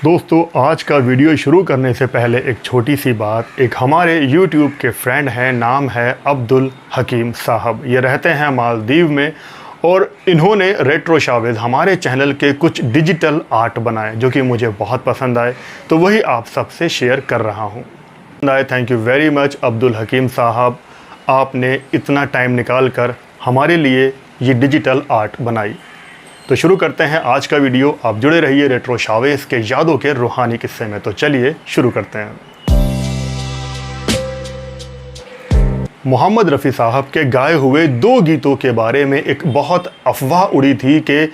दोस्तों, आज का वीडियो शुरू करने से पहले एक छोटी सी बात। एक हमारे YouTube के फ्रेंड हैं, नाम है अब्दुल हकीम साहब। ये रहते हैं मालदीव में और इन्होंने रेट्रो शावेज हमारे चैनल के कुछ डिजिटल आर्ट बनाए जो कि मुझे बहुत पसंद आए, तो वही आप सबसे शेयर कर रहा हूँ। Thank you very much Abdul Hakeem साहब, आपने इतना टाइम निकाल कर हमारे लिए ये डिजिटल आर्ट बनाई। तो शुरू करते हैं आज का वीडियो। आप जुड़े रहिए रेट्रो शावेज के यादों के रूहानी किस्से में। तो चलिए शुरू करते हैं। मोहम्मद रफ़ी साहब के गाए हुए 2 गीतों के बारे में एक बहुत अफवाह उड़ी थी कि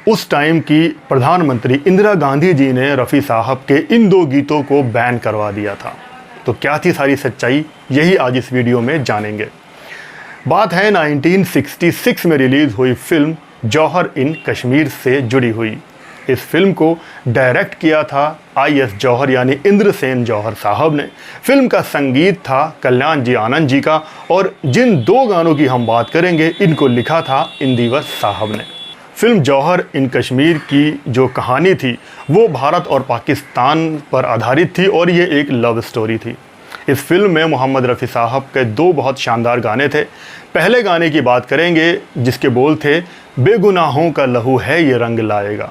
उस टाइम की प्रधानमंत्री इंदिरा गांधी जी ने रफ़ी साहब के इन 2 गीतों को बैन करवा दिया था। तो क्या थी सारी सच्चाई, यही आज इस वीडियो में जानेंगे। बात है 1966 में रिलीज़ हुई फिल्म जौहर इन कश्मीर से जुड़ी हुई। इस फिल्म को डायरेक्ट किया था IS जौहर यानी इंद्रसेन जौहर साहब ने। फिल्म का संगीत था कल्याण जी आनंद जी का और जिन 2 गानों की हम बात करेंगे इनको लिखा था इंदिवर साहब ने। फिल्म जौहर इन कश्मीर की जो कहानी थी वो भारत और पाकिस्तान पर आधारित थी और ये एक लव स्टोरी थी। इस फिल्म में मोहम्मद रफ़ी साहब के 2 बहुत शानदार गाने थे। पहले गाने की बात करेंगे जिसके बोल थे, बेगुनाहों का लहू है ये रंग लाएगा।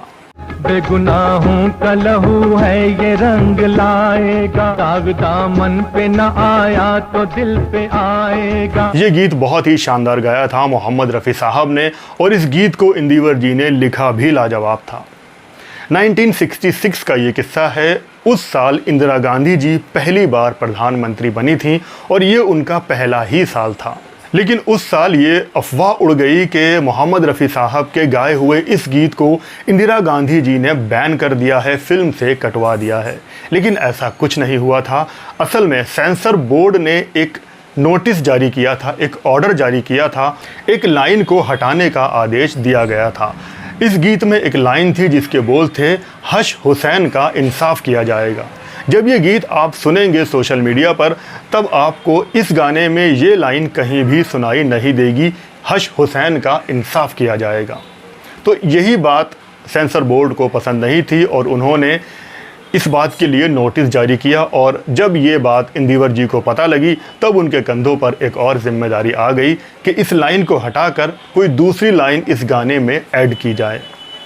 बेगुनाहों का लहू है ये रंग लाएगा, दाग दामन पे न आया तो दिल पे आएगा। ये गीत बहुत ही शानदार गाया था मोहम्मद रफ़ी साहब ने और इस गीत को इंदिवर जी ने लिखा भी लाजवाब था। 1966 का ये किस्सा है। उस साल इंदिरा गांधी जी पहली बार प्रधानमंत्री बनी थी और ये उनका पहला ही साल था। लेकिन उस साल ये अफवाह उड़ गई कि मोहम्मद रफ़ी साहब के गाए हुए इस गीत को इंदिरा गांधी जी ने बैन कर दिया है, फिल्म से कटवा दिया है। लेकिन ऐसा कुछ नहीं हुआ था। असल में सेंसर बोर्ड ने एक नोटिस जारी किया था, एक ऑर्डर जारी किया था, एक लाइन को हटाने का आदेश दिया गया था। इस गीत में एक लाइन थी जिसके बोल थे, हश हुसैन का इंसाफ किया जाएगा। जब ये गीत आप सुनेंगे सोशल मीडिया पर तब आपको इस गाने में ये लाइन कहीं भी सुनाई नहीं देगी, हश हुसैन का इंसाफ किया जाएगा। तो यही बात सेंसर बोर्ड को पसंद नहीं थी और उन्होंने इस बात के लिए नोटिस जारी किया और जब ये बात इंदिवर जी को पता लगी तब उनके कंधों पर एक और जिम्मेदारी आ गई कि इस लाइन को हटाकर कोई दूसरी लाइन इस गाने में ऐड की जाए।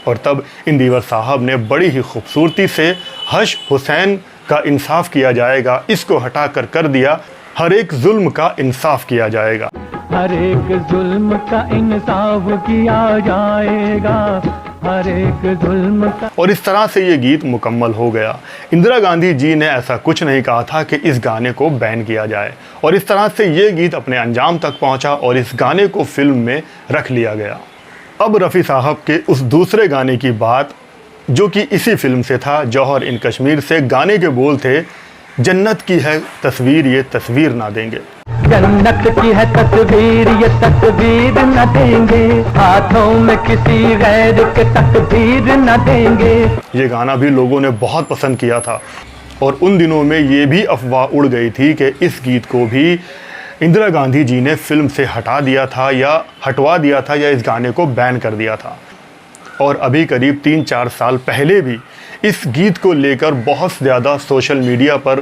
और तब इंदिवर साहब ने बड़ी ही खूबसूरती से हश हुसैन का इंसाफ किया जाएगा, इसको हटाकर कर दिया, हर एक जुल्म का इंसाफ किया जाएगा। हर एक जुल्म का इंसाफ किया जाएगा, हर एक जुल्म का। और इस तरह से ये गीत मुकम्मल हो गया। इंदिरा गांधी जी ने ऐसा कुछ नहीं कहा था कि इस गाने को बैन किया जाए और इस तरह से ये गीत अपने अंजाम तक पहुंचा और इस गाने को फिल्म में रख लिया गया। अब रफ़ी साहब के उस दूसरे गाने की बात जो कि इसी फिल्म से था, जौहर इन कश्मीर से। गाने के बोल थे, जन्नत की है तस्वीर ये तस्वीर ना देंगे। जन्नत की है तस्वीर ये तस्वीर न देंगे, हाथों में किसी गैर के तकदीर न देंगे। ये गाना भी लोगों ने बहुत पसंद किया था और उन दिनों में ये भी अफवाह उड़ गई थी कि इस गीत को भी इंदिरा गांधी जी ने फिल्म से हटा दिया था या हटवा दिया था या इस गाने को बैन कर दिया था। और अभी करीब 3-4 साल पहले भी इस गीत को लेकर बहुत ज़्यादा सोशल मीडिया पर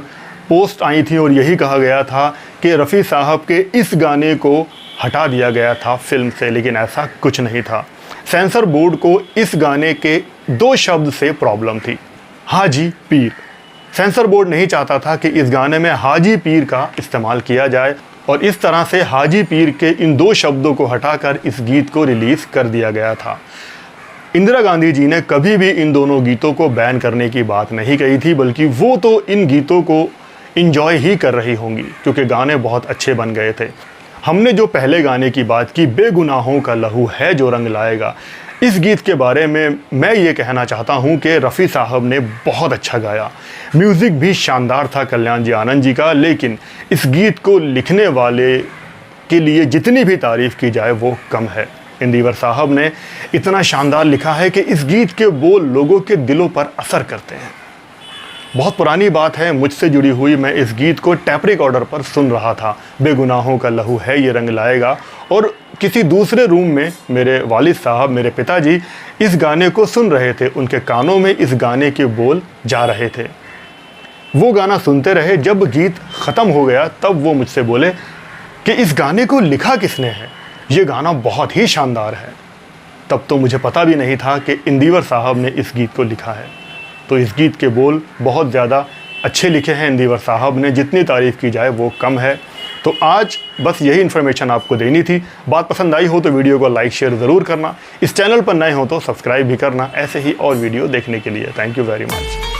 पोस्ट आई थी और यही कहा गया था कि रफ़ी साहब के इस गाने को हटा दिया गया था फिल्म से, लेकिन ऐसा कुछ नहीं था। सेंसर बोर्ड को इस गाने के 2 शब्द से प्रॉब्लम थी, हाजी पीर। सेंसर बोर्ड नहीं चाहता था कि इस गाने में हाजी पीर का इस्तेमाल किया जाए और इस तरह से हाजी पीर के इन 2 शब्दों को हटाकर इस गीत को रिलीज़ कर दिया गया था। इंदिरा गांधी जी ने कभी भी इन दोनों गीतों को बैन करने की बात नहीं कही थी, बल्कि वो तो इन गीतों को इंजॉय ही कर रही होंगी क्योंकि गाने बहुत अच्छे बन गए थे। हमने जो पहले गाने की बात की, बेगुनाहों का लहू है जो रंग लाएगा, इस गीत के बारे में मैं ये कहना चाहता हूँ कि रफ़ी साहब ने बहुत अच्छा गाया। म्यूज़िक भी शानदार था कल्याण जी आनंद जी का, लेकिन इस गीत को लिखने वाले के लिए जितनी भी तारीफ़ की जाए वो कम है। इंदिवर साहब ने इतना शानदार लिखा है कि इस गीत के बोल लोगों के दिलों पर असर करते हैं। बहुत पुरानी बात है, मुझसे जुड़ी हुई मैं इस गीत को टेप रिकॉर्डर पर सुन रहा था। बेगुनाहों का लहू है ये रंग लाएगा। और किसी दूसरे रूम में मेरे वालिद साहब, मेरे पिताजी इस गाने को सुन रहे थे। उनके कानों में इस गाने के बोल जा रहे थे। वो गाना सुनते रहे। जब गीत ख़त्म हो गया तब वो मुझसे बोले कि इस गाने को लिखा किसने है, ये गाना बहुत ही शानदार है। तब तो मुझे पता भी नहीं था कि इंदिवर साहब ने इस गीत को लिखा है। तो इस गीत के बोल बहुत ज़्यादा अच्छे लिखे हैं इंदिवर साहब ने, जितनी तारीफ़ की जाए वो कम है। तो आज बस यही इन्फॉर्मेशन आपको देनी थी। बात पसंद आई हो तो वीडियो को लाइक शेयर ज़रूर करना। इस चैनल पर नए हो तो सब्सक्राइब भी करना ऐसे ही और वीडियो देखने के लिए। Thank you very much.